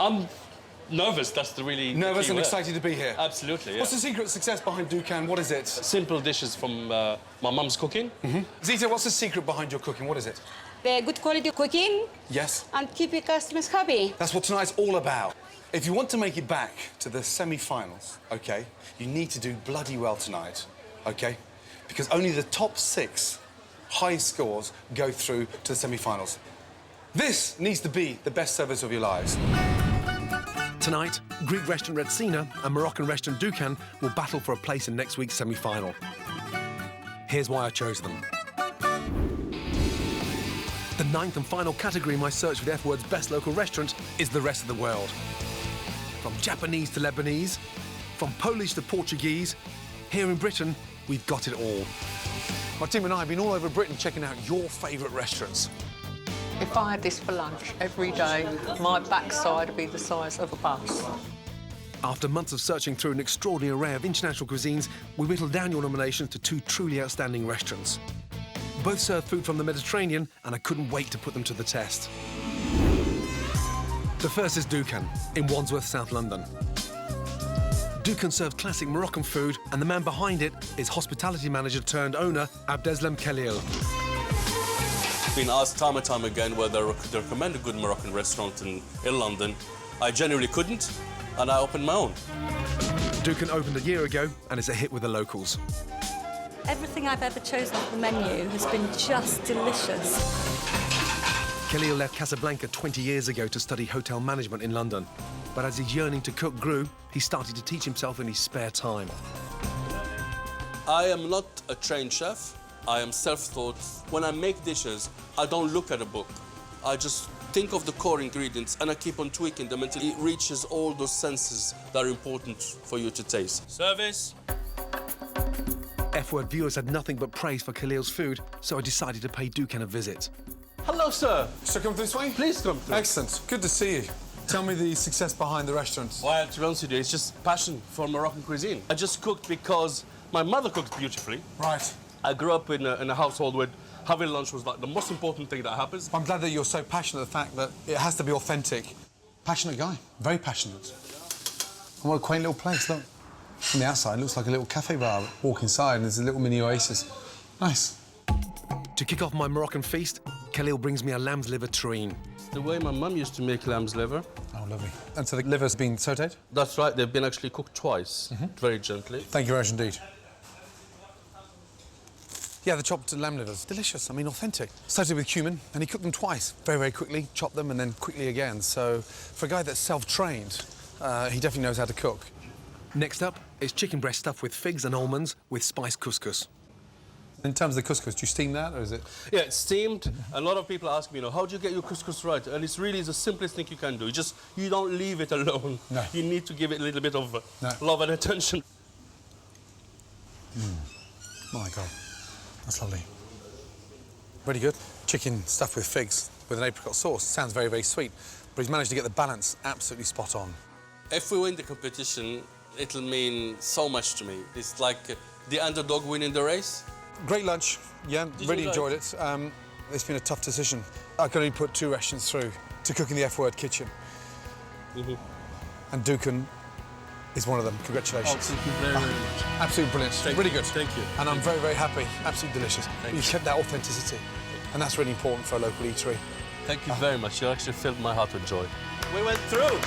I'm nervous, that's the really... Nervous and excited to be here? Absolutely, yeah. What's the secret success behind Doukan? What is it? Simple dishes from my mum's cooking. Zita, what's the secret behind your cooking? What is it? The good quality cooking. Yes. And keep your customers happy. That's what tonight's all about. If you want to make it back to the semi-finals, OK, you need to do bloody well tonight, OK? Because only the top 6 high scores go through to the semi-finals. This needs to be the best service of your lives. Tonight, Greek restaurant Retsina and Moroccan restaurant Doukan will battle for a place in next week's semi-final. Here's why I chose them. The 9th and final category in my search for the F Word's best local restaurant is the rest of the world. From Japanese to Lebanese, from Polish to Portuguese, here in Britain, we've got it all. My team and I have been all over Britain checking out your favourite restaurants. If I had this for lunch every day, my backside would be the size of a bus. After months of searching through an extraordinary array of international cuisines, we whittled down your nominations to 2 truly outstanding restaurants. Both serve food from the Mediterranean, and I couldn't wait to put them to the test. The first is Doukan, in Wandsworth, South London. Doukan serves classic Moroccan food, and the man behind it is hospitality manager turned owner Abdeslam Khalil. Been asked time and time again whether to recommend a good Moroccan restaurant in London. I genuinely couldn't, and I opened my own. Doukan opened a year ago, and it's a hit with the locals. Everything I've ever chosen off the menu has been just delicious. Khalil left Casablanca 20 years ago to study hotel management in London. But as his yearning to cook grew, he started to teach himself in his spare time. I am not a trained chef. I am self-taught. When I make dishes, I don't look at a book. I just think of the core ingredients and I keep on tweaking them until it reaches all those senses that are important for you to taste. Service. F Word viewers had nothing but praise for Khalil's food, so I decided to pay Doukan a visit. Hello, sir. So come this way? Please come through. Excellent. Good to see you. Tell me the success behind the restaurant. Well, to be honest with you, it's just passion for Moroccan cuisine. I just cooked because my mother cooked beautifully. Right. I grew up in a household where having lunch was like the most important thing that happens. I'm glad that you're so passionate, the fact that it has to be authentic. Passionate guy, very passionate. And what a quaint little place, look. From the outside, it looks like a little cafe bar. Walk inside and there's a little mini oasis. Nice. To kick off my Moroccan feast, Khalil brings me a lamb's liver terrine. The way my mum used to make lamb's liver. Oh, lovely. And so the liver's been sautéed? That's right, they've been actually cooked twice, very gently. Thank you very much indeed. Yeah, the chopped lamb livers, delicious, I mean, authentic. Started with cumin, and he cooked them twice, very, very quickly, chopped them, and then quickly again. So, for a guy that's self-trained, he definitely knows how to cook. Next up is chicken breast stuffed with figs and almonds with spiced couscous. In terms of the couscous, do you steam that, or is it...? Yeah, it's steamed. A lot of people ask me, how do you get your couscous right? And it's really the simplest thing you can do. You don't leave it alone. No. You need to give it a little bit of love and attention. My God. That's lovely. Really good. Chicken stuffed with figs with an apricot sauce. Sounds very, very sweet, but he's managed to get the balance absolutely spot on. If we win the competition, it'll mean so much to me. It's like the underdog winning the race. Great lunch. Yeah, really enjoyed it. It's been a tough decision. I could only put 2 restaurants through to cook in the F Word kitchen. And Doukan is one of them. Congratulations. Oh, thank you very, very much. Absolutely brilliant. Really good. Thank you. And I'm very, very happy. Absolutely delicious. Thank You've kept that authenticity. And that's really important for a local eatery. Thank you very much. You actually filled my heart with joy. We went through.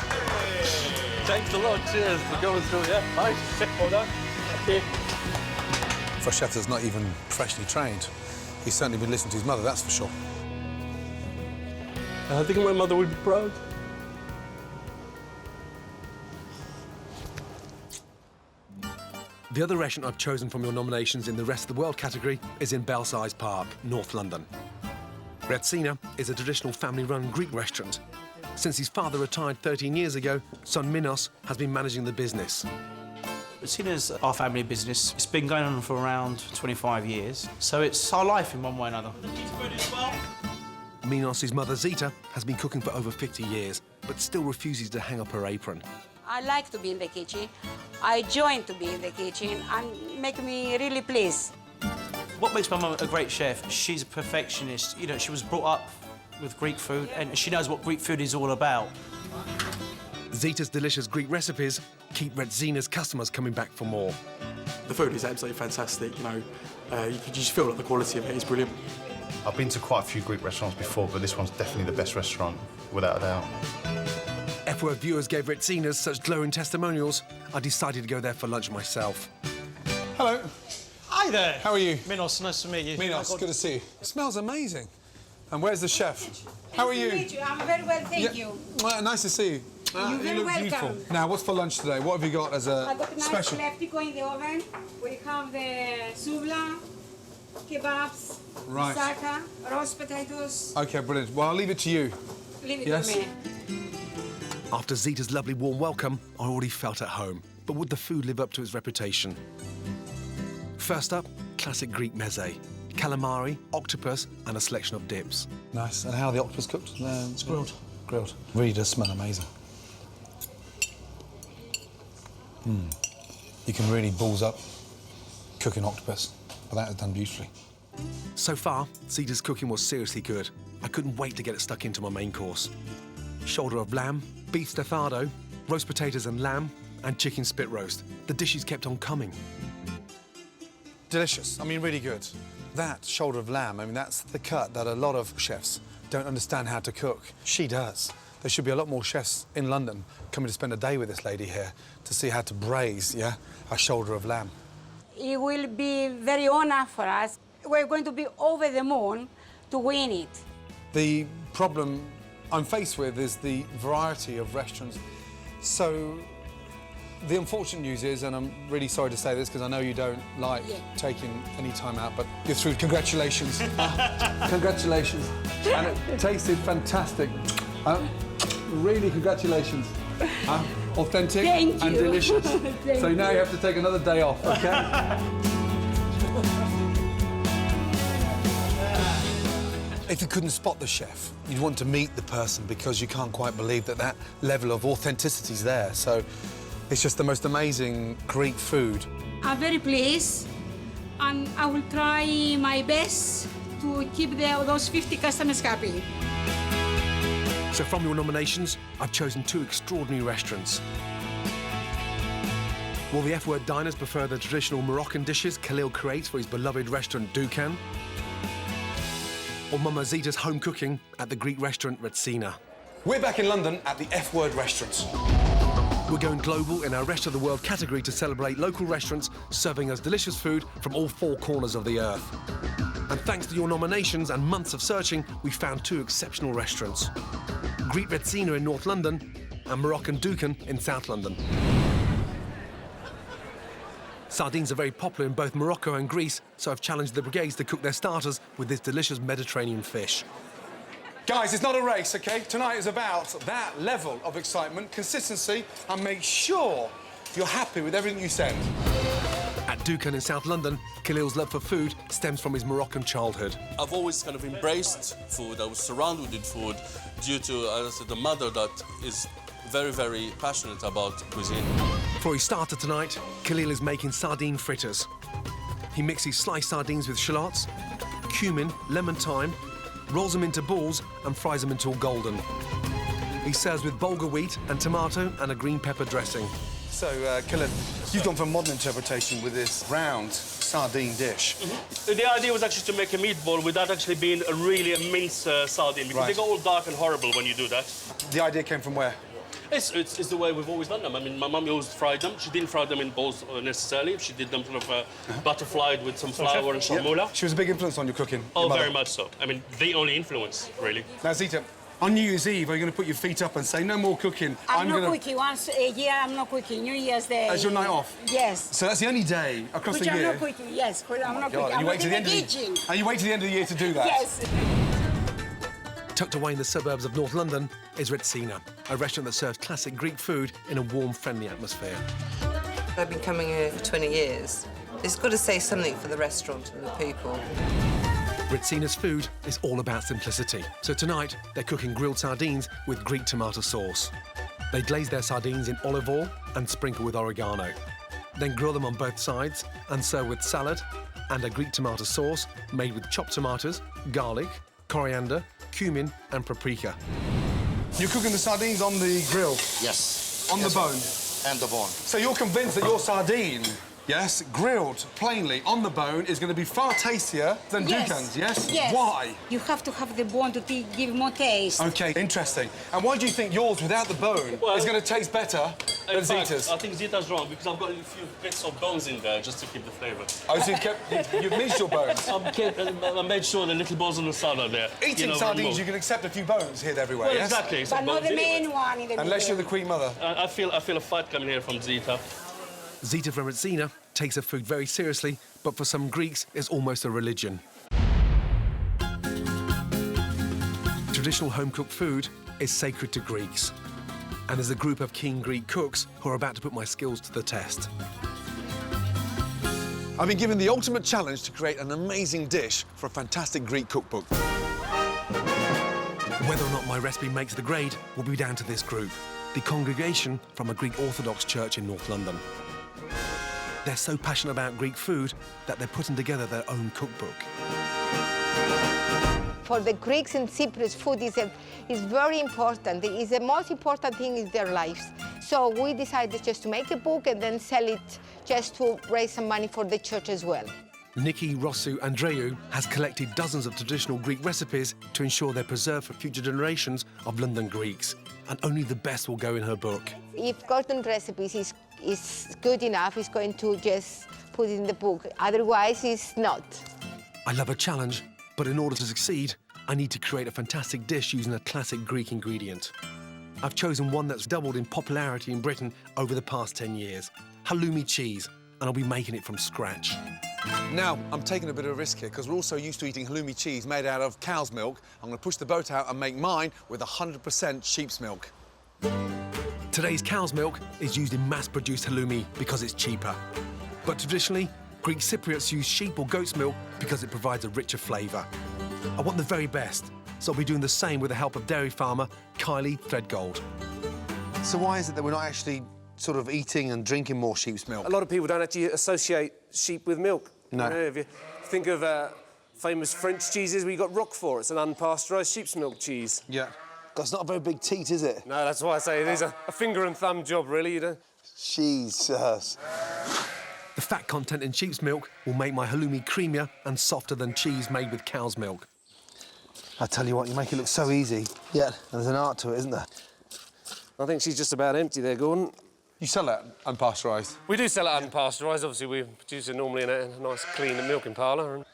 Thanks a lot. Cheers for going through. Yeah, nice. Well done. Okay. For a chef that's not even professionally trained, he's certainly been listening to his mother, that's for sure. I think my mother would be proud. The other restaurant I've chosen from your nominations in the Rest of the World category is in Belsize Park, North London. Retsina is a traditional family-run Greek restaurant. Since his father retired 13 years ago, son Minos has been managing the business. Retsina's our family business. It's been going on for around 25 years, so it's our life in one way or another. Minos' mother Zita has been cooking for over 50 years, but still refuses to hang up her apron. I like to be in the kitchen. I join to be in the kitchen and make me really pleased. What makes my mum a great chef? She's a perfectionist. You know, she was brought up with Greek food, and she knows what Greek food is all about. Zita's delicious Greek recipes keep Retsina's customers coming back for more. The food is absolutely fantastic, you know. You can just feel that the quality of it is brilliant. I've been to quite a few Greek restaurants before, but this one's definitely the best restaurant, without a doubt. F-Word viewers gave Retsina's such glowing testimonials, I decided to go there for lunch myself. Hello. Hi there. How are you? Minos, nice to meet you. Minos, good to see you. It smells amazing. And where's the chef? How are you? Nice to meet you. I'm very well, thank you. Well, nice to see you. You're very look welcome. beautiful. Now, what's for lunch today? What have you got as a I got nice special? leftico in the oven. We have the souvla, kebabs, Right. moussaka, roast potatoes. OK, brilliant. Well, I'll leave it to you. Leave it Yes? to me. After Zita's lovely warm welcome, I already felt at home. But would the food live up to its reputation? First up, classic Greek meze. Calamari, octopus and a selection of dips. Nice. And how are the octopus cooked? It's grilled. Grilled. Really does smell amazing. You can really balls up cooking octopus, but that is done beautifully. So far, Zita's cooking was seriously good. I couldn't wait to get it stuck into my main course. Shoulder of lamb, beef stafado, roast potatoes and lamb, and chicken spit roast. The dishes kept on coming. Delicious. I mean, really good. That shoulder of lamb, I mean, that's the cut that a lot of chefs don't understand how to cook. She does. There should be a lot more chefs in London coming to spend a day with this lady here to see how to braise, yeah, a shoulder of lamb. It will be very honor for us. We're going to be over the moon to win it. The problem I'm faced with is the variety of restaurants. So the unfortunate news is, and I'm really sorry to say this because I know you don't like taking any time out, but you're through. Congratulations. Congratulations. And it tasted fantastic. Really, congratulations. Authentic Thank and you. delicious. Thank So now you have to take another day off, okay? If you couldn't spot the chef, you'd want to meet the person because you can't quite believe that that level of authenticity is there. So it's just the most amazing Greek food. I'm very pleased, and I will try my best to keep those 50 customers happy. So from your nominations, I've chosen 2 extraordinary restaurants. Will the F-Word diners prefer the traditional Moroccan dishes Khalil creates for his beloved restaurant Doukan? Or Mama Zita's home cooking at the Greek restaurant Retsina? We're back in London at the F-Word restaurants. We're going global in our Rest of the World category to celebrate local restaurants serving us delicious food from all 4 corners of the earth. And thanks to your nominations and months of searching, we found 2 exceptional restaurants. Greek Retsina in North London and Moroccan Doukan in South London. Sardines are very popular in both Morocco and Greece, so I've challenged the brigades to cook their starters with this delicious Mediterranean fish. Guys, it's not a race, OK? Tonight is about that level of excitement, consistency, and make sure you're happy with everything you send. At Doukan in South London, Khalil's love for food stems from his Moroccan childhood. I've always kind of embraced food. I was surrounded with food due to, as I said, the mother that is very, very passionate about cuisine. For his starter tonight, Khalil is making sardine fritters. He mixes sliced sardines with shallots, cumin, lemon thyme, rolls them into balls and fries them until golden. He serves with bulgur wheat and tomato and a green pepper dressing. So, Khalil, you've gone for modern interpretation with this round sardine dish. The idea was actually to make a meatball without actually being a really minced sardine, because they go all dark and horrible when you do that. The idea came from where? It's the way we've always done them. I mean, my mum always fried them. She didn't fry them in balls necessarily. She did them sort of butterflied with some flour and shalmoula. She was a big influence on your cooking. Oh, very much so. I mean, the only influence, really. Now, Zita, on New Year's Eve, are you going to put your feet up and say, no more cooking? I'm not cooking. Once a year, I'm not cooking. New Year's Day. As your night off? Yes. So that's the only day across the I'm year? not cooking, yes. I'm not God, cooking. I'm wait to in the the end kitchen. And you wait to the end of the year to do that? Yes. Tucked away in the suburbs of North London is Retsina, a restaurant that serves classic Greek food in a warm, friendly atmosphere. I've been coming here for 20 years. It's got to say something for the restaurant and the people. Retsina's food is all about simplicity. So tonight, they're cooking grilled sardines with Greek tomato sauce. They glaze their sardines in olive oil and sprinkle with oregano. Then grill them on both sides and serve with salad and a Greek tomato sauce made with chopped tomatoes, garlic, coriander, cumin and paprika. You're cooking the sardines on the grill? Yes. On the bone? And the bone. So you're convinced that your sardine, yes, grilled plainly on the bone is going to be far tastier than Doukan's, yes? Yes. Why? You have to have the bone to give more taste. OK, interesting. And why do you think yours without the bone is going to taste better than Zita's? I think Zita's wrong because I've got a few bits of bones in there just to keep the flavour. Oh, so you've missed your bones? I made sure the little bones on the side are there. Eating sardines, you can accept a few bones here everywhere, Well, yes? exactly. But not the main one in the Unless you're middle. the Queen Mother. I feel a fight coming here from Zita. Zita from Retsina takes her food very seriously, but for some Greeks, it's almost a religion. Traditional home-cooked food is sacred to Greeks. And there's a group of keen Greek cooks who are about to put my skills to the test. I've been given the ultimate challenge to create an amazing dish for a fantastic Greek cookbook. Whether or not my recipe makes the grade will be down to this group, the congregation from a Greek Orthodox church in North London. They're so passionate about Greek food that they're putting together their own cookbook. For the Greeks and Cyprus, food is very important. It is the most important thing in their lives. So we decided just to make a book and then sell it just to raise some money for the church as well. Nikki Rossou Andreou has collected dozens of traditional Greek recipes to ensure they're preserved for future generations of London Greeks, and only the best will go in her book. If Gordon recipes is good enough, he's going to just put it in the book. Otherwise, it's not. I love a challenge, but in order to succeed, I need to create a fantastic dish using a classic Greek ingredient. I've chosen one that's doubled in popularity in Britain over the past 10 years, halloumi cheese, and I'll be making it from scratch. Now, I'm taking a bit of a risk here because we're also used to eating halloumi cheese made out of cow's milk. I'm going to push the boat out and make mine with 100% sheep's milk. Today's cow's milk is used in mass-produced halloumi because it's cheaper. But traditionally, Greek Cypriots use sheep or goat's milk because it provides a richer flavour. I want the very best, so I'll be doing the same with the help of dairy farmer Kylie Threadgold. So why is it that we're not actually sort of eating and drinking more sheep's milk? A lot of people don't actually associate sheep with milk. No. You know, if you think of famous French cheeses, we've got Roquefort. It's an unpasteurised sheep's milk cheese. Yeah. That's not a very big teat, is it? No, that's why I say it is a finger and thumb job, really, you know. Jesus. The fat content in sheep's milk will make my halloumi creamier and softer than cheese made with cow's milk. I tell you what, you make it look so easy. Yeah. And there's an art to it, isn't there? I think she's just about empty there, Gordon. You sell that unpasteurised? We do sell it unpasteurised. Obviously, we produce it normally in a nice, clean milking parlour. And...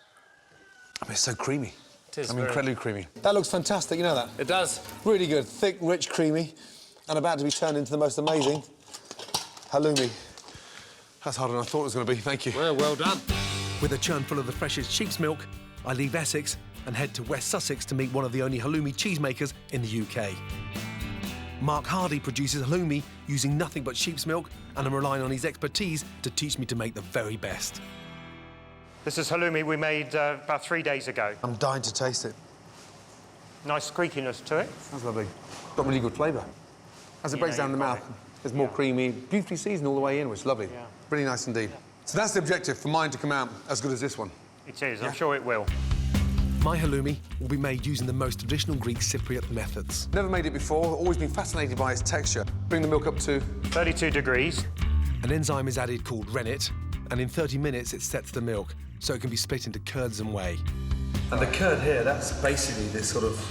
I mean, it's so creamy. It is. I mean, incredibly creamy. That looks fantastic, you know that? It does. Really good, thick, rich, creamy, and about to be turned into the most amazing halloumi. That's harder than I thought it was going to be, thank you. Well done. With a churn full of the freshest sheep's milk, I leave Essex and head to West Sussex to meet one of the only halloumi cheesemakers in the UK. Mark Hardy produces halloumi using nothing but sheep's milk, and I'm relying on his expertise to teach me to make the very best. This is halloumi we made about 3 days ago. I'm dying to taste it. Nice squeakiness to it. That's lovely. Got really good flavour. As it breaks down in the mouth, it's more creamy, beautifully seasoned all the way in, which is lovely. Yeah. Really nice indeed. Yeah. So that's the objective, for mine to come out as good as this one. It is, I'm sure it will. My halloumi will be made using the most traditional Greek Cypriot methods. Never made it before, always been fascinated by its texture. Bring the milk up to 32 degrees. An enzyme is added called rennet, and in 30 minutes it sets the milk, so it can be split into curds and whey. And the curd here, that's basically this sort of...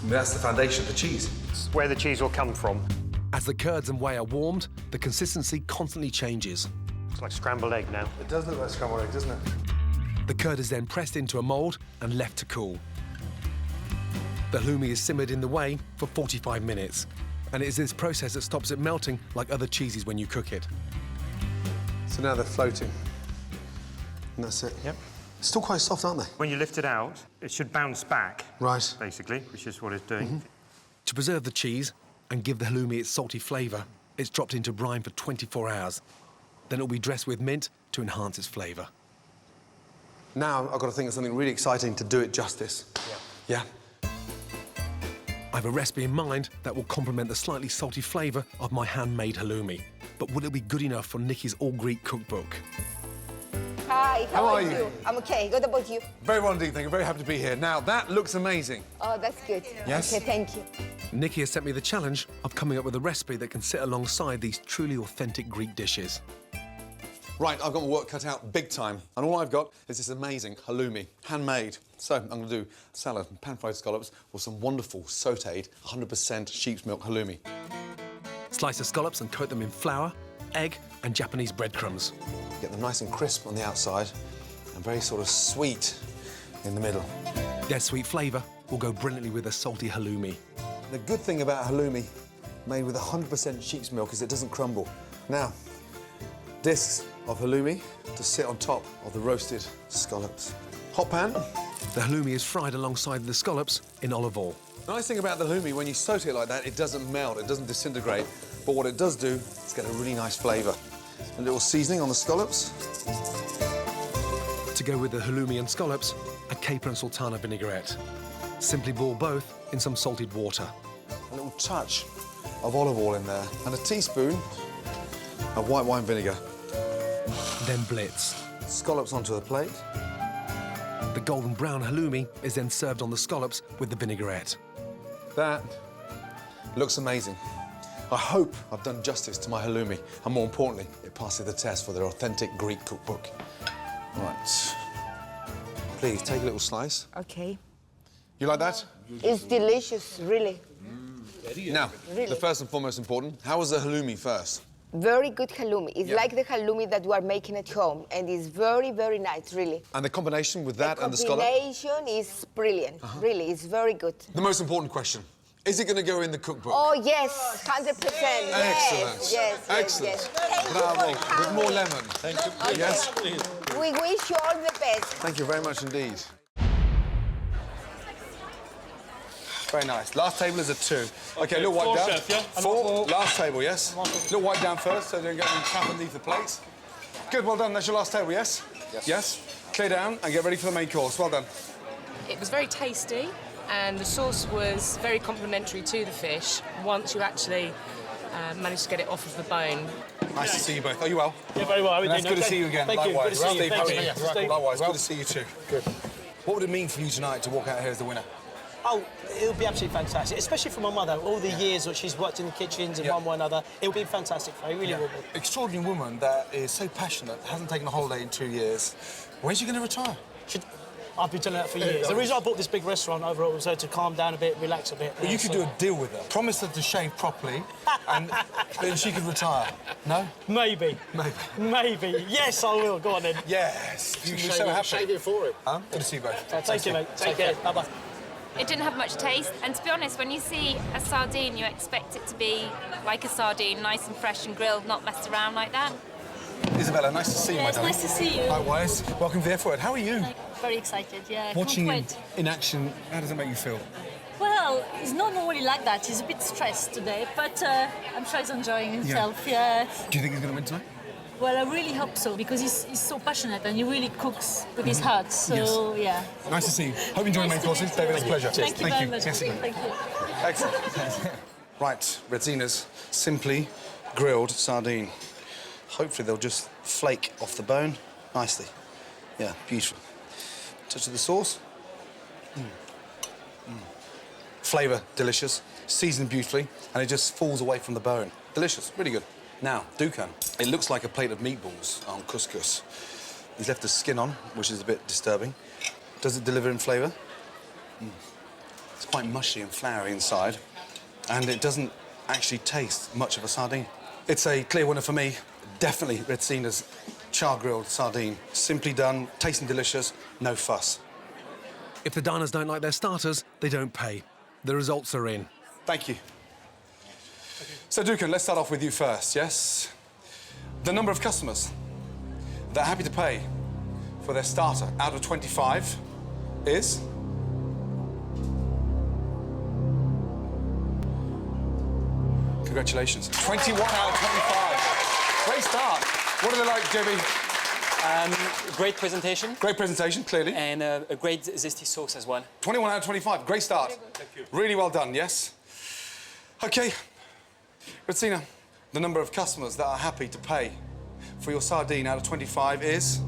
that's the foundation of the cheese. It's where the cheese will come from. As the curds and whey are warmed, the consistency constantly changes. It's like scrambled egg now. It does look like scrambled egg, doesn't it? The curd is then pressed into a mould and left to cool. The halloumi is simmered in the whey for 45 minutes, and it is this process that stops it melting like other cheeses when you cook it. So now they're floating. And that's it. Yep. Still quite soft, aren't they? When you lift it out, it should bounce back. Right. Basically, which is what it's doing. Mm-hmm. To preserve the cheese and give the halloumi its salty flavour, it's dropped into brine for 24 hours. Then it'll be dressed with mint to enhance its flavour. Now I've got to think of something really exciting to do it justice. Yeah? I have a recipe in mind that will complement the slightly salty flavour of my handmade halloumi. But will it be good enough for Nikki's all-Greek cookbook? Hi, how are you? you? I'm okay. What about you? Very well indeed, thank you. Very happy to be here. Now, that looks amazing. Oh, that's good. Yes? Okay, thank you. Nikki has sent me the challenge of coming up with a recipe that can sit alongside these truly authentic Greek dishes. Right, I've got my work cut out big time, and all I've got is this amazing halloumi, handmade. So I'm going to do salad and pan-fried scallops with some wonderful sautéed 100% sheep's milk halloumi. Slice the scallops and coat them in flour, egg and Japanese breadcrumbs. Get them nice and crisp on the outside and very sort of sweet in the middle. Their sweet flavour will go brilliantly with a salty halloumi. The good thing about halloumi made with 100% sheep's milk is it doesn't crumble. Now, discs of halloumi to sit on top of the roasted scallops. Hot pan. The halloumi is fried alongside the scallops in olive oil. The nice thing about the halloumi, when you saute it like that, it doesn't melt, it doesn't disintegrate. But what it does do is get a really nice flavour. A little seasoning on the scallops. To go with the halloumi and scallops, a caper and sultana vinaigrette. Simply boil both in some salted water. A little touch of olive oil in there and a teaspoon of white wine vinegar. Then blitz. Scallops onto the plate. The golden brown halloumi is then served on the scallops with the vinaigrette. That looks amazing. I hope I've done justice to my halloumi, and more importantly, it passes the test for their authentic Greek cookbook. Right. Please, take a little slice. Okay. You like that? It's delicious, really. Now, Really? the first and foremost important, how was the halloumi first? Very good halloumi. It's like the halloumi that we are making at home, and it's very, very nice, really. And the combination with that and the scallop? The combination is brilliant, really. It's very good. The most important question, is it going to go in the cookbook? Oh, yes, 100%. Excellent. Yes, Excellent. yes. Thank you Bravo. for With more lemon. Thank you. Yes? We wish you all the best. Thank you very much indeed. Very nice. Last table is a 2. Okay, a little wipe down. Chef, yeah? 4. Last table, yes? A little wipe down first so they don't get any crap underneath the plates. Good, well done. That's your last table, yes? Yes. Yes? Clear down and get ready for the main course. Well done. It was very tasty, and the sauce was very complimentary to the fish once you actually managed to get it off of the bone. Nice to see you both. Are you well? Yeah, very well. That's good to see you again. Thank you. Likewise. Good to see you. Steve, how are you? Thank you. Likewise. Good to see you too. Good. What would it mean for you tonight to walk out here as the winner? Oh, it would be absolutely fantastic, especially for my mother. All the years that she's worked in the kitchens and one way or another, it would be fantastic for her. It really would be. Extraordinary woman that is so passionate, hasn't taken a holiday in 2 years. When's she going to retire? I've been telling her that for years. The reason I bought this big restaurant overall was to calm down a bit, relax a bit. Well, you could do a deal with her. Promise her to shave properly, and then she could retire. No? Maybe. Maybe. Maybe. Yes, I will. Go on then. Yes. You're so happy. Shave it for him. Huh? Good to see you both. Thank you, mate. Take care. Bye-bye. It didn't have much taste, and to be honest, when you see a sardine, you expect it to be like a sardine, nice and fresh and grilled, not messed around like that. Isabella, nice to see you, my It's darling. nice to see you. Likewise. Welcome to the F Word. How are you? Very excited, yeah. Watching can't him wait. in action, how does it make you feel? Well, he's not normally like that. He's a bit stressed today, but I'm sure he's enjoying himself, yeah. Do you think he's going to win tonight? Well, I really hope so, because he's so passionate and he really cooks with his heart, so, yeah. Nice to see you. Hope you enjoy the main courses. David, it's a pleasure. Thank you very much. Yes, Thank you. Excellent. Right, Retsina's simply grilled sardine. Hopefully they'll just flake off the bone nicely. Yeah, beautiful. Touch of the sauce. Flavour, delicious. Seasoned beautifully, and it just falls away from the bone. Delicious, really good. Now, Doukan. It looks like a plate of meatballs on couscous. He's left the skin on, which is a bit disturbing. Does it deliver in flavour? It's quite mushy and floury inside, and it doesn't actually taste much of a sardine. It's a clear winner for me. Definitely Retsina's char-grilled sardine. Simply done, tasting delicious, no fuss. If the diners don't like their starters, they don't pay. The results are in. Thank you. So, Doukan, let's start off with you first, yes? The number of customers that are happy to pay for their starter out of 25 is... Congratulations. 21 out of 25. Great start. What are they like, Jimmy? Great presentation. Great presentation, clearly. And a great zesty sauce as well. 21 out of 25. Great start. Thank you. Really well done, yes? OK. Retsina, the number of customers that are happy to pay for your sardine out of 25 is...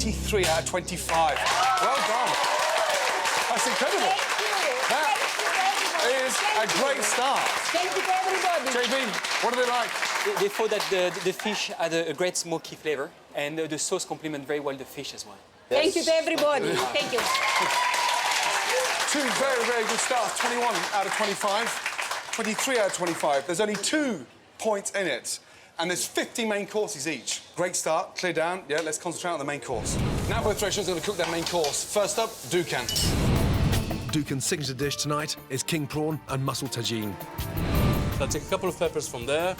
23 out of 25. Well done. That's incredible. That is a great start. Thank you to everybody. JB, what do they like? They thought that the fish had a great smoky flavour, and the sauce complement very well the fish as well. Thank you to everybody. Thank you. Two very, very good starts. 21 out of 25, 23 out of 25. There's only 2 points in it, and there's 50 main courses each. Great start, clear down. Yeah, let's concentrate on the main course. Now both restaurants are going to cook their main course. First up, Doukan. Doukan's signature dish tonight is king prawn and mussel tagine. I'll take a couple of peppers from there.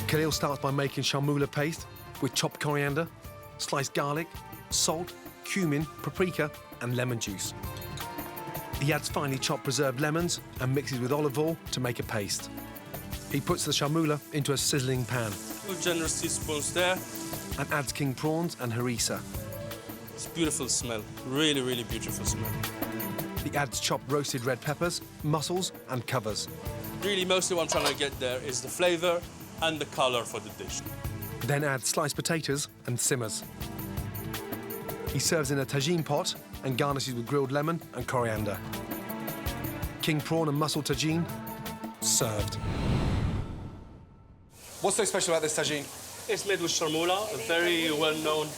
Khalil starts by making charmoula paste with chopped coriander, sliced garlic, salt, cumin, paprika and lemon juice. He adds finely chopped preserved lemons and mixes with olive oil to make a paste. He puts the charmoula into a sizzling pan. 2 generous teaspoons there. And adds king prawns and harissa. It's beautiful smell. Really, really beautiful smell. He adds chopped roasted red peppers, mussels and covers. Really, mostly what I'm trying to get there is the flavour and the colour for the dish. Then adds sliced potatoes and simmers. He serves in a tagine pot and garnishes with grilled lemon and coriander. King prawn and mussel tagine, served. What's so special about this tagine? It's made with charmoula, a very well-known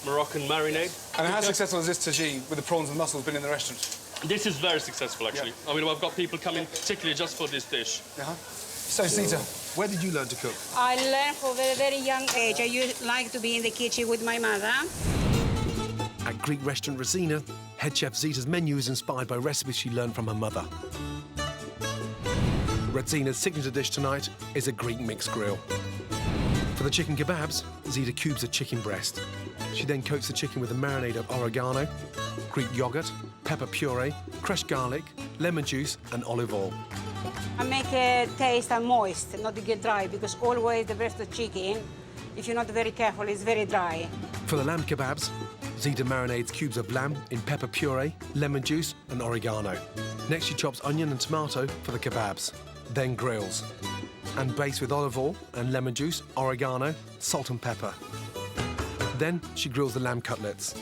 Moroccan marinade. And how successful has this tagine with the prawns and mussels been in the restaurant? This is very successful, actually. Yeah. I mean, I've got people coming particularly just for this dish. So, Zita, where did you learn to cook? I learned from a very, very young age. I used like to be in the kitchen with my mother. At Greek restaurant Retsina, head chef Zita's menu is inspired by recipes she learned from her mother. Retsina's signature dish tonight is a Greek mixed grill. For the chicken kebabs, Zita cubes a chicken breast. She then coats the chicken with a marinade of oregano, Greek yogurt, pepper puree, crushed garlic, lemon juice and olive oil. I make it taste and moist, not to get dry, because always the breast of chicken, if you're not very careful, it's very dry. For the lamb kebabs, Zita marinades cubes of lamb in pepper puree, lemon juice and oregano. Next, she chops onion and tomato for the kebabs, then grills, and bastes with olive oil and lemon juice, oregano, salt and pepper. Then she grills the lamb cutlets.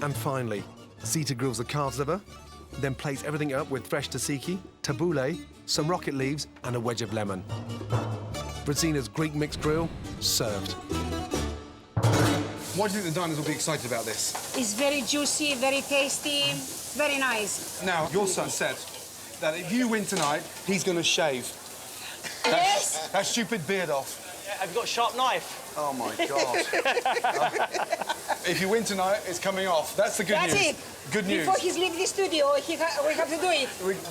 And finally, Zita grills the calf's liver, then plates everything up with fresh tzatziki, tabbouleh, some rocket leaves and a wedge of lemon. Retsina's Greek mixed grill, served. Why do you think the diners will be excited about this? It's very juicy, very tasty, very nice. Now, your son said that if you win tonight, he's going to shave. Yes? That stupid beard off. Have you got a sharp knife? Oh, my God. If you win tonight, it's coming off. That's the good news. That's it. Good news. Before he's leaving the studio, we have to do it.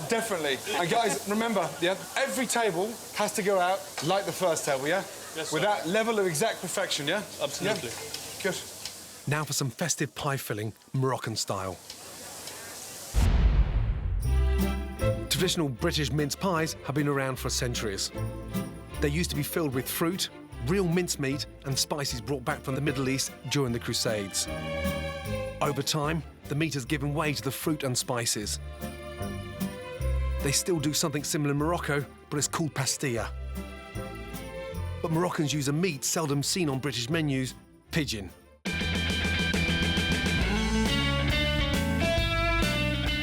Definitely. And guys, remember, yeah, every table has to go out like the first table, yeah? Yes, with sir. that level of exact perfection, yeah? Absolutely. Yeah? Good. Now for some festive pie filling, Moroccan style. Traditional British mince pies have been around for centuries. They used to be filled with fruit, real mincemeat and spices brought back from the Middle East during the Crusades. Over time, the meat has given way to the fruit and spices. They still do something similar in Morocco, but it's called pastilla. But Moroccans use a meat seldom seen on British menus, pigeon.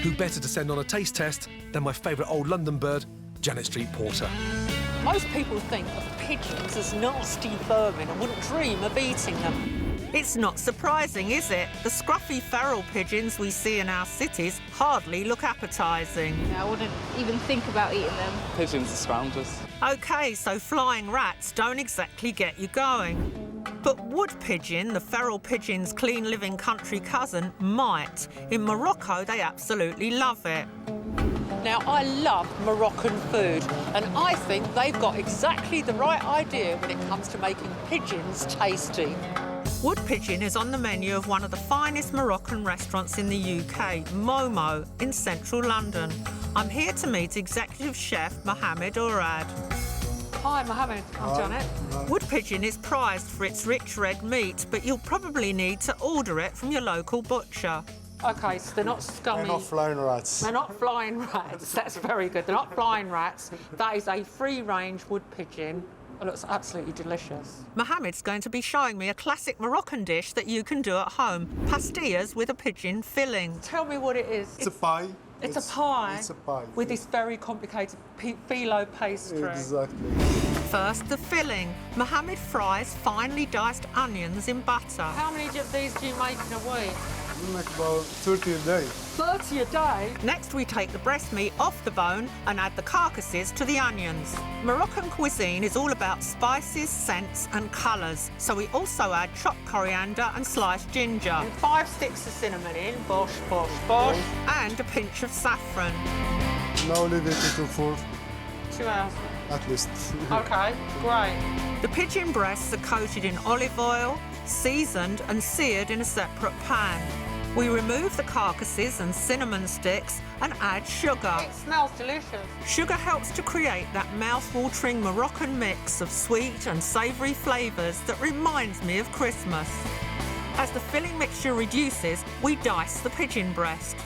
Who better to send on a taste test than my favourite old London bird, Janet Street Porter. Most people think of pigeons as nasty vermin and wouldn't dream of eating them. It's not surprising, is it? The scruffy feral pigeons we see in our cities hardly look appetising. I wouldn't even think about eating them. Pigeons are scroungers. OK, so flying rats don't exactly get you going. But wood pigeon, the feral pigeon's clean-living country cousin, might. In Morocco, they absolutely love it. Now, I love Moroccan food, and I think they've got exactly the right idea when it comes to making pigeons tasty. Wood pigeon is on the menu of one of the finest Moroccan restaurants in the UK, Momo, in central London. I'm here to meet executive chef Mohammed Orad. Hi, Mohammed. I'm Janet. Wood pigeon is prized for its rich red meat, but you'll probably need to order it from your local butcher. OK, so they're not scummy. They're not flying rats. They're not flying rats. That's very good. They're not flying rats. That is a free-range wood pigeon, It looks absolutely delicious. Mohammed's going to be showing me a classic Moroccan dish that you can do at home. Pastillas with a pigeon filling. Tell me what it is. It's a pie. It's a pie. It's a pie. With this very complicated phyllo pastry. Exactly. First, the filling. Mohammed fries finely diced onions in butter. How many of these do you make in a week? We make about 30 a day. 30 a day? Next, we take the breast meat off the bone and add the carcasses to the onions. Moroccan cuisine is all about spices, scents and colours, so we also add chopped coriander and sliced ginger. And 5 sticks of cinnamon in, bosh, bosh, bosh. And a pinch of saffron. Now leave it for 2 hours. at least. OK, great. The pigeon breasts are coated in olive oil, seasoned and seared in a separate pan. We remove the carcasses and cinnamon sticks and add sugar. It smells delicious. Sugar helps to create that mouth-watering Moroccan mix of sweet and savoury flavours that reminds me of Christmas. As the filling mixture reduces, we dice the pigeon breast.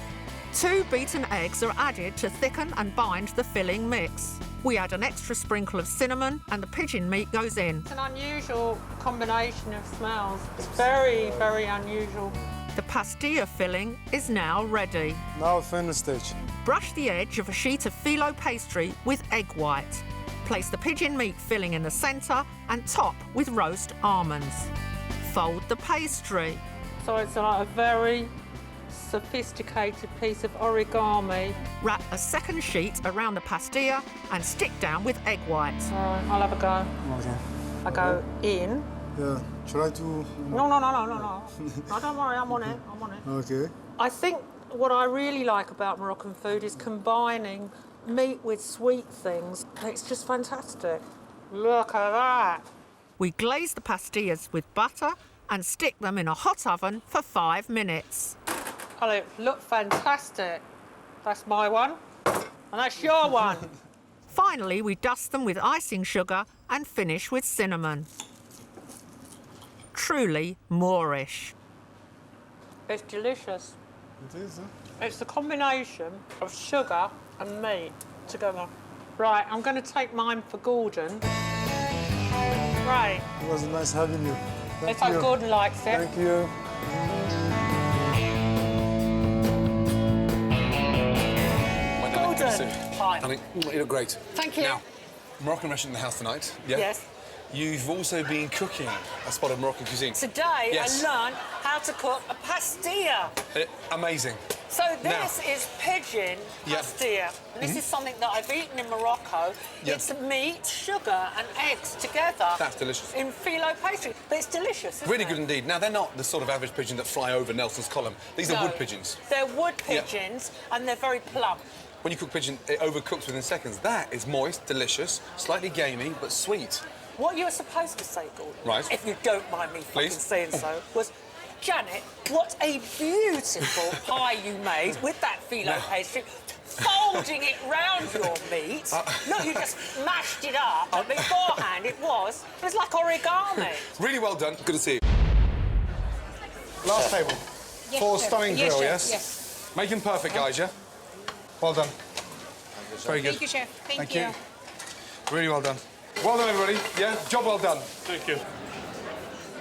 2 beaten eggs are added to thicken and bind the filling mix. We add an extra sprinkle of cinnamon and the pigeon meat goes in. It's an unusual combination of smells. It's very, very unusual. The pastilla filling is now ready. Now final stage. Brush the edge of a sheet of phyllo pastry with egg white. Place the pigeon meat filling in the centre and top with roast almonds. Fold the pastry. So it's like a very sophisticated piece of origami. Wrap a second sheet around the pastilla and stick down with egg white. All right, I'll have a go. Okay. I go in. Yeah, try to... No. No, don't worry, I'm on it. Okay. I think what I really like about Moroccan food is combining meat with sweet things. It's just fantastic. Look at that. We glaze the pastillas with butter and stick them in a hot oven for 5 minutes. Oh, they look fantastic. That's my one, and that's your one. Finally, we dust them with icing sugar and finish with cinnamon. Truly Moorish. It's delicious. It is, huh? It's the combination of sugar and meat together. Right, I'm going to take mine for Gordon. Right. It was nice having you. If Gordon likes it. Thank you. Gordon. Hi. Honey, you look great. Thank you. Now, Moroccan restaurant in the house tonight. Yeah? Yes. You've also been cooking a spot of Moroccan cuisine. Today, Yes. I learned how to cook a pastilla. Amazing. So this is pigeon Yep. pastilla. And this is something that I've eaten in Morocco. Yep. It's meat, sugar and eggs together. That's delicious. In phyllo pastry. But it's delicious, isn't Really it? good indeed. Now, they're not the sort of average pigeon that fly over Nelson's column. These are No. wood pigeons. They're wood Yep. pigeons and they're very plump. When you cook pigeon, it overcooks within seconds. That is moist, delicious, slightly gamey, but sweet. What you were supposed to say, Gordon, Right. if you don't mind me fucking Please. saying so, was, Janet, what a beautiful pie you made with that phyllo pastry, folding it round your meat. No, you just mashed it up, and beforehand it was like origami. Really well done. Good to see you. Last table. Yes, For chef. stunning Yes, grill, chef. yes? Yes. Make them perfect, guys, yeah? Well done. Very good. Thank you, Chef. Thank you. Really well done. Well done, everybody. Yeah, job well done. Thank you.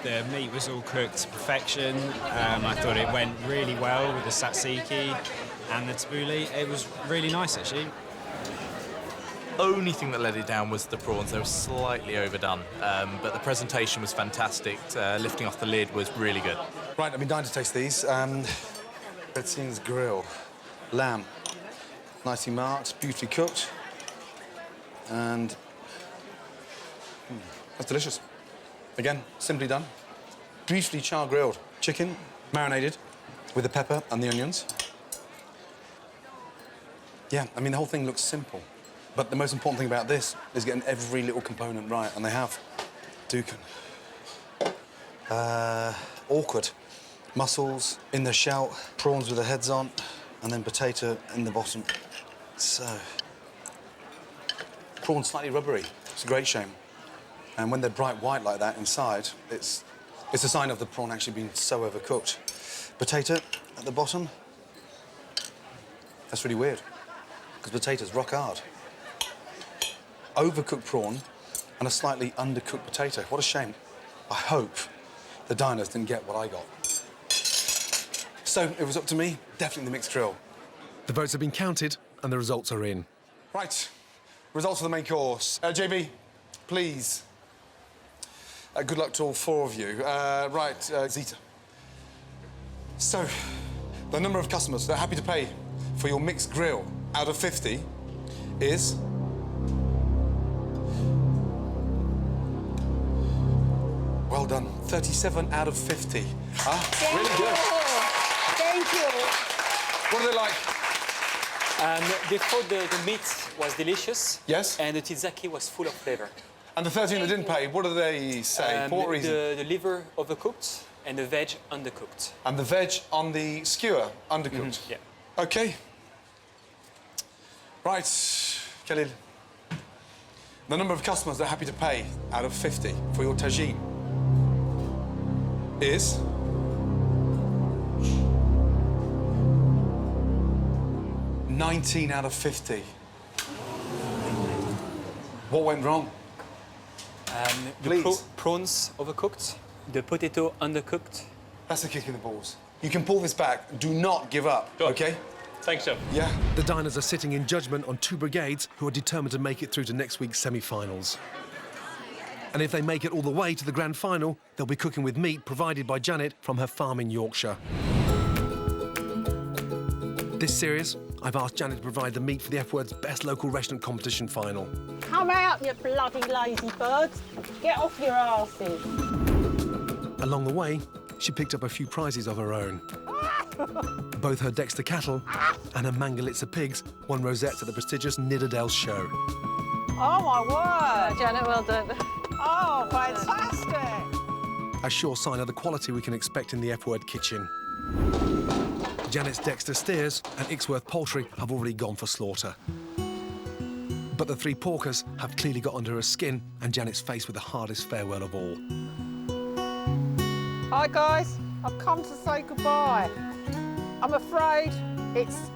The meat was all cooked to perfection. I thought it went really well with the tzatziki and the tabbouleh. It was really nice, actually. Only thing that let it down was the prawns. They were slightly overdone, but the presentation was fantastic. Lifting off the lid was really good. Right, I've been dying to taste these. Retsina's grill. Lamb. Nicely marked, beautifully cooked. And that's delicious. Again, simply done. Beautifully char-grilled chicken, marinated with the pepper and the onions. Yeah, I mean, the whole thing looks simple. But the most important thing about this is getting every little component right, and they have. Doukan. Awkward. Mussels in the shell, prawns with the heads on, and then potato in the bottom. So, prawn slightly rubbery. It's a great shame. And when they're bright white like that inside, it's a sign of the prawn actually being so overcooked. Potato at the bottom. That's really weird, because potatoes rock hard. Overcooked prawn and a slightly undercooked potato. What a shame. I hope the diners didn't get what I got. So it was up to me, definitely the mixed grill. The votes have been counted and the results are in. Right, results of the main course. JB, please. Good luck to all four of you. Zita. So, the number of customers that are happy to pay for your mixed grill out of 50 is... Well done. 37 out of 50. Really good. Thank you. What are they like? They thought the meat was delicious. Yes. And the tzatziki was full of flavor. And the 13 that didn't pay, what do they say? For what reason? The liver overcooked and the veg undercooked. And the veg on the skewer undercooked? Yeah. OK. Right, Khalil. The number of customers that are happy to pay out of 50 for your tagine is... ...19 out of 50. What went wrong? The prawns overcooked, the potato undercooked. That's a kick in the balls. You can pull this back. Do not give up, OK? Thanks, Chef. Yeah. The diners are sitting in judgment on two brigades who are determined to make it through to next week's semi-finals. And if they make it all the way to the grand final, they'll be cooking with meat provided by Janet from her farm in Yorkshire. This series, I've asked Janet to provide the meat for the F-Word's Best Local Restaurant competition final. Come out, you bloody lazy birds. Get off your arses. Along the way, she picked up a few prizes of her own. Both her Dexter cattle and her Mangalitsa pigs won rosettes at the prestigious Nidderdale show. Oh, my word. Janet, well done. Oh, fantastic. A sure sign of the quality we can expect in the F-Word kitchen. Janet's Dexter steers and Ixworth poultry have already gone for slaughter. But the three porkers have clearly got under her skin and Janet's faced with the hardest farewell of all. Hi, guys. I've come to say goodbye. I'm afraid it's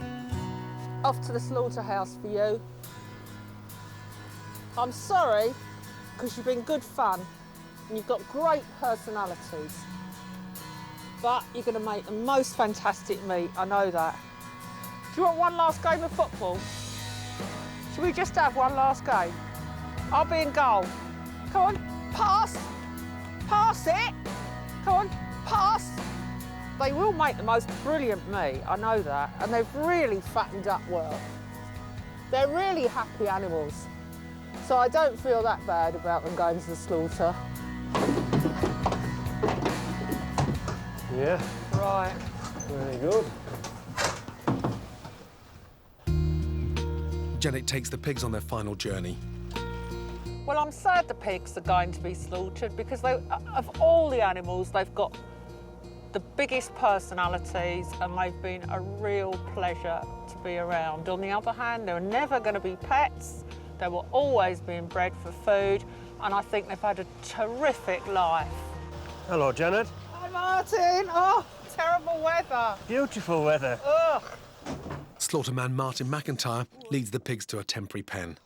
off to the slaughterhouse for you. I'm sorry, because you've been good fun and you've got great personalities. But you're going to make the most fantastic meat, I know that. Do you want one last game of football? Should we just have one last game? I'll be in goal. Come on, pass. Pass it. Come on, pass. They will make the most brilliant meat, I know that, and they've really fattened up well. They're really happy animals, so I don't feel that bad about them going to the slaughter. Yeah. Right. Very good. Janet takes the pigs on their final journey. Well, I'm sad the pigs are going to be slaughtered because they, of all the animals, they've got the biggest personalities and they've been a real pleasure to be around. On the other hand, they're never going to be pets. They were always being bred for food and I think they've had a terrific life. Hello, Janet. Hi, Martin. Oh, terrible weather. Beautiful weather. Ugh. Slaughterman Martin McIntyre leads the pigs to a temporary pen.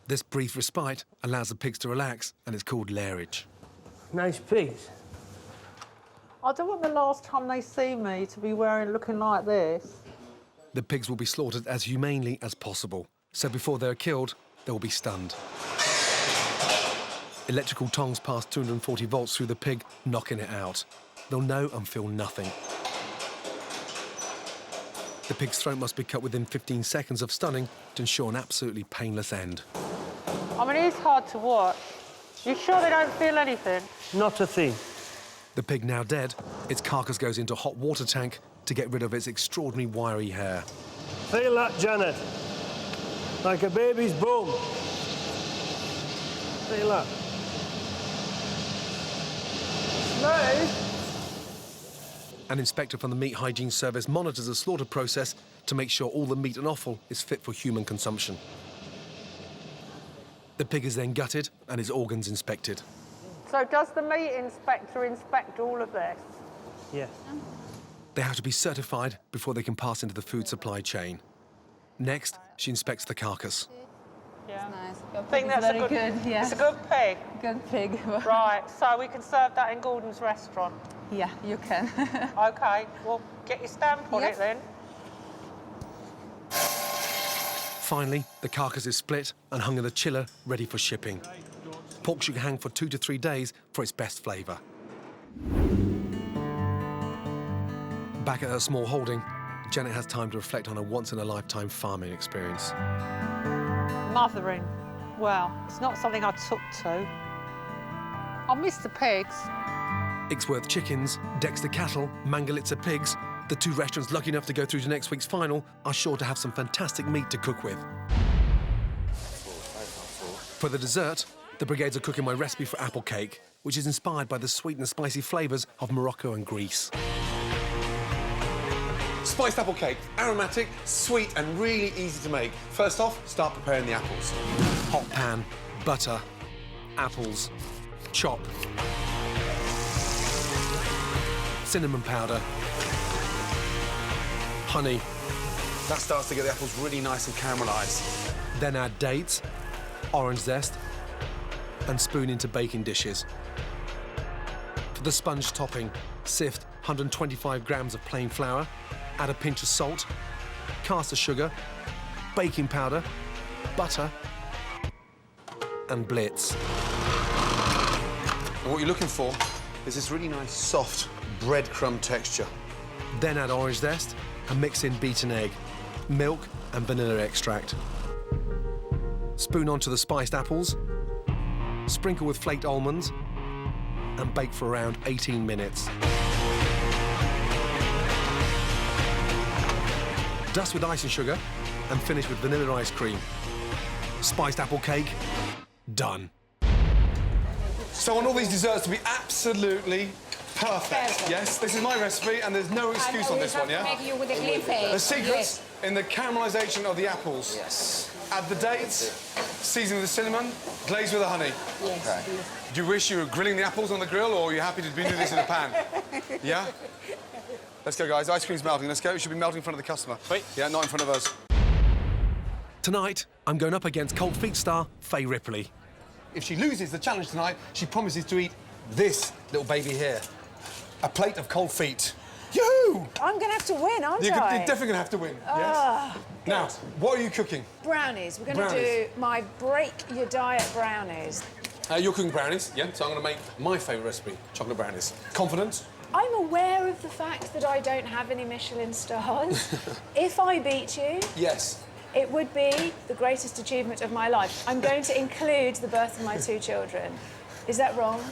This brief respite allows the pigs to relax and it's called lairage. Nice pigs. I don't want the last time they see me to be looking like this. The pigs will be slaughtered as humanely as possible, so before they're killed, they will be stunned. Electrical tongs pass 240 volts through the pig, knocking it out. They'll know and feel nothing. The pig's throat must be cut within 15 seconds of stunning to ensure an absolutely painless end. I mean, it is hard to watch. You sure they don't feel anything? Not a thing. The pig now dead, its carcass goes into a hot water tank to get rid of its extraordinary wiry hair. Feel that, Janet? Like a baby's bum. Feel that? Smooth. An inspector from the Meat Hygiene Service monitors the slaughter process to make sure all the meat and offal is fit for human consumption. The pig is then gutted and its organs inspected. So does the meat inspector inspect all of this? Yes. They have to be certified before they can pass into the food supply chain. Next, she inspects the carcass. Yeah. Nice. I think that's very a good, good. Yeah. It's a good pig. Good pig. Right, so we can serve that in Gordon's restaurant. Yeah, you can. OK, well, get your stamp on it then. Finally, the carcass is split and hung in the chiller, ready for shipping. Pork should hang for 2 to 3 days for its best flavour. Back at her small holding, Janet has time to reflect on a once-in-a-lifetime farming experience. Mothering. Well, it's not something I took to. I miss the pigs. Icksworth Chickens, Dexter Cattle, Mangalitsa Pigs, the 2 restaurants lucky enough to go through to next week's final are sure to have some fantastic meat to cook with. For the dessert, the brigades are cooking my recipe for apple cake, which is inspired by the sweet and spicy flavours of Morocco and Greece. Spiced apple cake, aromatic, sweet and really easy to make. First off, start preparing the apples. Hot pan, butter, apples, chop, cinnamon powder, honey. That starts to get the apples really nice and caramelised. Then add dates, orange zest, and spoon into baking dishes. For the sponge topping, sift 125 grams of plain flour, add a pinch of salt, caster sugar, baking powder, butter, and blitz. And what you're looking for is this really nice, soft breadcrumb texture. Then add orange zest and mix in beaten egg, milk and vanilla extract. Spoon onto the spiced apples, sprinkle with flaked almonds, and bake for around 18 minutes. Dust with icing sugar and finish with vanilla ice cream. Spiced apple cake, done. So I want all these desserts to be absolutely perfect. Yes, this is my recipe and there's no excuse on this one, yeah? Make you with a clean face. The secret's in the caramelisation of the apples. Yes. Add the dates, season with the cinnamon, glaze with the honey. Yes. Okay. Do you wish you were grilling the apples on the grill or are you happy to be doing this in a pan? Yeah? Let's go, guys. Ice cream's melting. Let's go. It should be melting in front of the customer. Wait. Yeah, not in front of us. Tonight, I'm going up against cold feet star Faye Ripley. If she loses the challenge tonight, she promises to eat this little baby here. A plate of cold feet. Yoo-hoo! I'm going to have to win, aren't You're I? definitely going to have to win, yes? Good. Now, what are you cooking? Brownies. We're going to do my break your diet brownies. You're cooking brownies, yeah? So I'm going to make my favourite recipe, chocolate brownies. Confident? I'm aware of the fact that I don't have any Michelin stars. If I beat you... Yes. It would be the greatest achievement of my life. I'm going to include the birth of my 2 children. Is that wrong?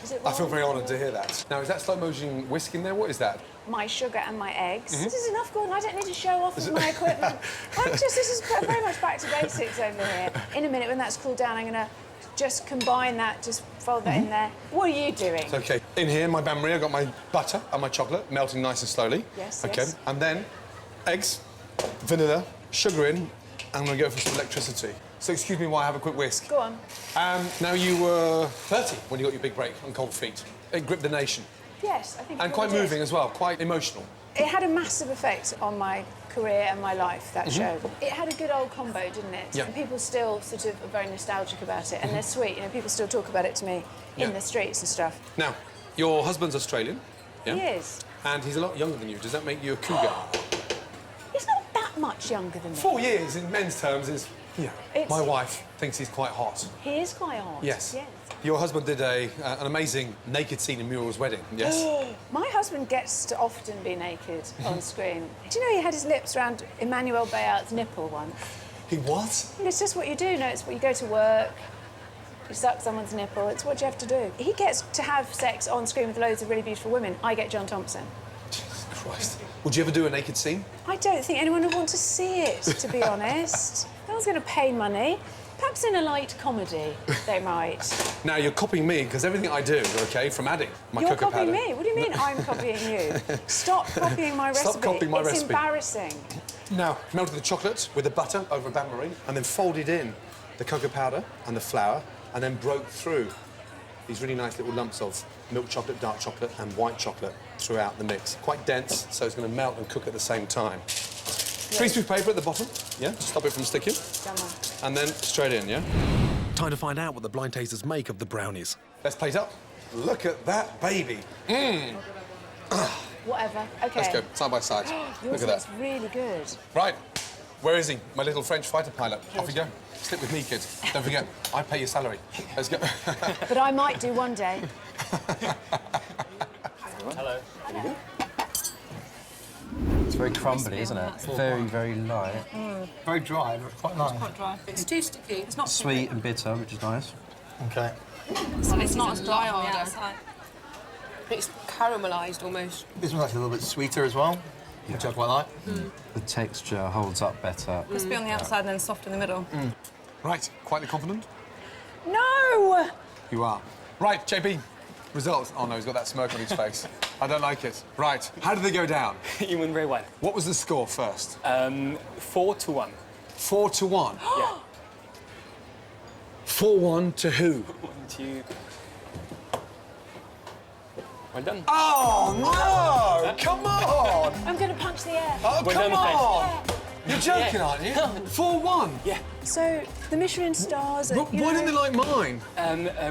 Is it wrong? I feel very honoured to hear that. Now, is that slow-motion whisk in there? What is that? My sugar and my eggs. This is enough, Gordon. I don't need to show off with my equipment. This is very much back to basics over here. In a minute, when that's cooled down, I'm going to just combine that, just fold that in there. What are you doing? It's OK. In here, my bain-marie, I've got my butter and my chocolate melting nice and slowly. Yes, OK. yes. And then eggs, vanilla, sugar in, and I'm going to go for some electricity. So excuse me while I have a quick whisk. Go on. Now, you were 30 when you got your big break on cold feet. It gripped the nation. Yes, I think And it quite really moving did. as well, quite emotional. It had a massive effect on my career and my life, that show. It had a good old combo, didn't it? Yeah. And people still sort of are very nostalgic about it, and they're sweet. You know, people still talk about it to me in the streets and stuff. Now, your husband's Australian, yeah? He is. And he's a lot younger than you. Does that make you a cougar? He's not that much younger than me. 4 years in men's terms is, yeah. It's- My wife thinks he's quite hot. He is quite hot. Yes. Yes. Your husband did an amazing naked scene in Muriel's wedding, yes? My husband gets to often be naked on screen. Do you know he had his lips around Emmanuel Bayart's nipple once? He what? It's just what you do. No, it's what you go to work, you suck someone's nipple. It's what you have to do. He gets to have sex on screen with loads of really beautiful women. I get John Thompson. Jesus Christ. Would you ever do a naked scene? I don't think anyone would want to see it, to be honest. No one's going to pay money. Perhaps in a light comedy, they might. Now, you're copying me, because everything I do, OK, from adding my You're cocoa copying powder... me? What do you mean I'm copying you? Stop copying my recipe. Stop copying my it's recipe. Embarrassing. Now, melted the chocolate with the butter over a bain-marie, and then folded in the cocoa powder and the flour, and then broke through these really nice little lumps of milk chocolate, dark chocolate, and white chocolate throughout the mix. Quite dense, so it's going to melt and cook at the same time. Greaseproof paper at the bottom, yeah, to stop it from sticking. Done that. and then straight in, yeah? Time to find out what the blind tasters make of the brownies. Let's plate up. Look at that baby. Mmm. Whatever. Okay. Let's go, side by side. Yours Look at looks that. really good. Right. Where is he? My little French fighter pilot. Off you go. Stick with me, kid. Don't forget, I pay your salary. Let's go. But I might do one day. Hello. It's very crumbly, isn't it? Very, very light. Very dry, but quite nice. Quite dry. It's too sticky. It's not Sweet and bitter, which is nice. Okay. It's not as dry on the outside. It's caramelised almost. This one's actually a little bit sweeter as well, which I quite like. The texture holds up better. Crispy on the outside and then soft in the middle. Right, quietly confident? No! You are. Right, JB, results. Oh no, he's got that smirk on his face. I don't like it. Right, how did they go down? You went very well. What was the score first? 4-1. 4-1? Yeah. 4-1 to who? 1, 2. Well done. Oh, no! Come on! I'm going to punch the air. Oh, Well come done, on! You're joking, aren't you? 4-1? Yeah. So, the Michelin stars... Why didn't they like mine?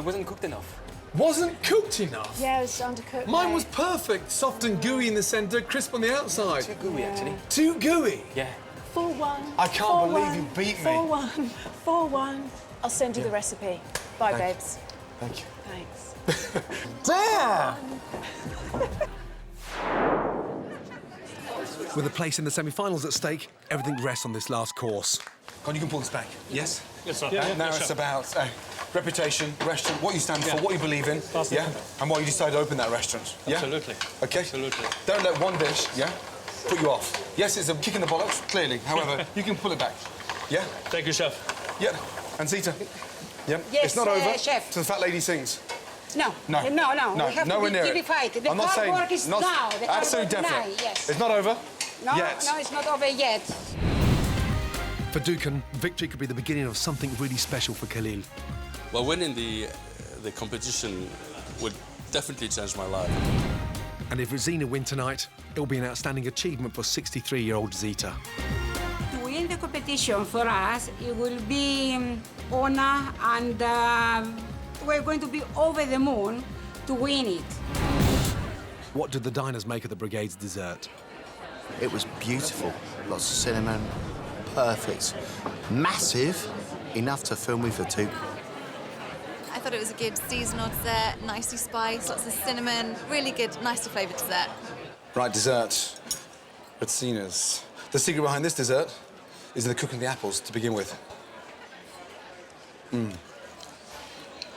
Wasn't cooked enough. Wasn't cooked enough? Yeah, it was undercooked. Mine was perfect. Soft and gooey in the centre, crisp on the outside. Too gooey, actually. Too gooey? Yeah. 4-1. I can't believe you beat me. 4-1. 4-1. I'll send you the recipe. Bye, babes. Thank you. Thanks. Damn! With a place in the semi-finals at stake, everything rests on this last course. God, you can pull this back. Yes? Yes, sir. Now it's about reputation, restaurant, what you stand for, what you believe in, yeah? And why you decided to open that restaurant, yeah? Absolutely. Okay? Absolutely. Don't let one dish, yeah, put you off. Yes, it's a kick in the bollocks, clearly. However, you can pull it back, yeah? Thank you, chef. Yeah. And Zita? Yeah? Yes, it's not over chef. till the fat lady sings. No. No. No. We have nowhere to near be it. dignified. The I'm not hard saying, work is not, now. The hard absolutely work definite. now, yes. It's not over No, yet. no, it's not over yet. For Doukan, victory could be the beginning of something really special for Khalil. Well, winning the competition would definitely change my life. And if Retsina win tonight, it will be an outstanding achievement for 63-year-old Zita. To win the competition for us, it will be honor, and we're going to be over the moon to win it. What did the diners make of the brigade's dessert? It was beautiful. Lots of cinnamon, perfect. Massive, enough to film with for two. I thought it was a good seasonal dessert, nicely spiced, lots of cinnamon, really good, nicely flavoured dessert. Right, dessert. Retsina's. The secret behind this dessert is in the cooking of the apples to begin with.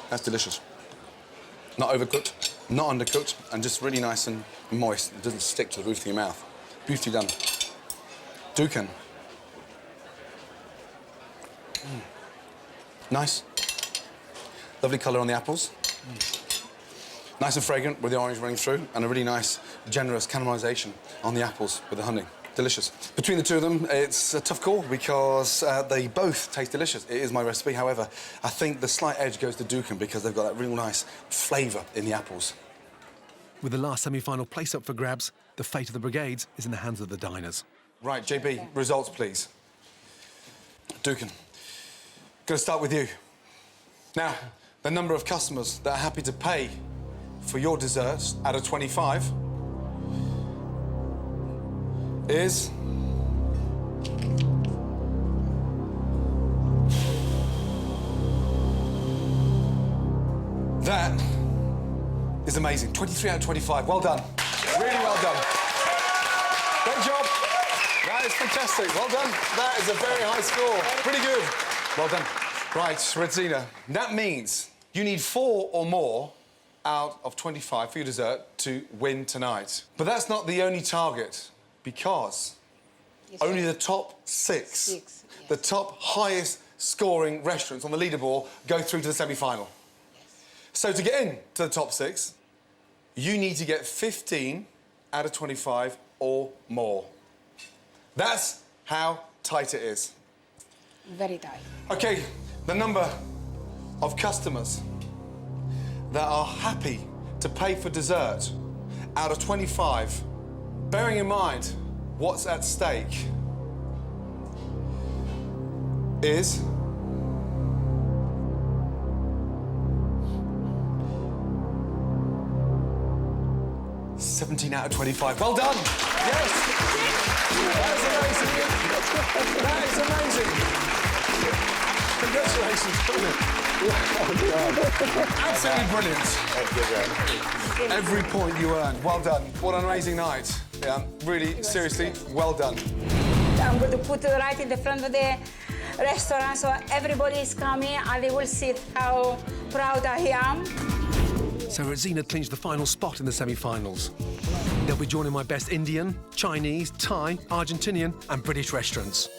That's delicious. Not overcooked, not undercooked, and just really nice and moist. It doesn't stick to the roof of your mouth. Beautifully done. Doukan. Nice. Lovely colour on the apples. Nice and fragrant with the orange running through, and a really nice, generous caramelisation on the apples with the honey. Delicious. Between the two of them, it's a tough call because they both taste delicious. It is my recipe. However, I think the slight edge goes to Doukan because they've got that real nice flavour in the apples. With the last semi-final place up for grabs, the fate of the brigades is in the hands of the diners. Right, JB, results, please. Doukan, gonna start with you. Now, the number of customers that are happy to pay for your dessert out of 25 is... That is amazing. 23 out of 25. Well done. Really well done. Great job. That is fantastic. Well done. That is a very high score. Pretty good. Well done. Right, Retsina. That means you need 4 or more out of 25 for your dessert to win tonight. But that's not the only target, because only the top 6, the top highest scoring restaurants on the leaderboard go through to the semi-final. So to get in to the top 6, you need to get 15 out of 25 or more. That's how tight it is. Very tight. OK, the number of customers that are happy to pay for dessert out of 25, bearing in mind what's at stake, is 17 out of 25. Well done! Yes! That's amazing! That is amazing! Congratulations! Absolutely brilliant. Every point you earned. Well done. What an amazing night. Yeah, really, seriously, well done. I'm going to put it right in the front of the restaurant so everybody is coming and they will see how proud I am. So Retsina clinched the final spot in the semi-finals. They'll be joining my best Indian, Chinese, Thai, Argentinian and British restaurants.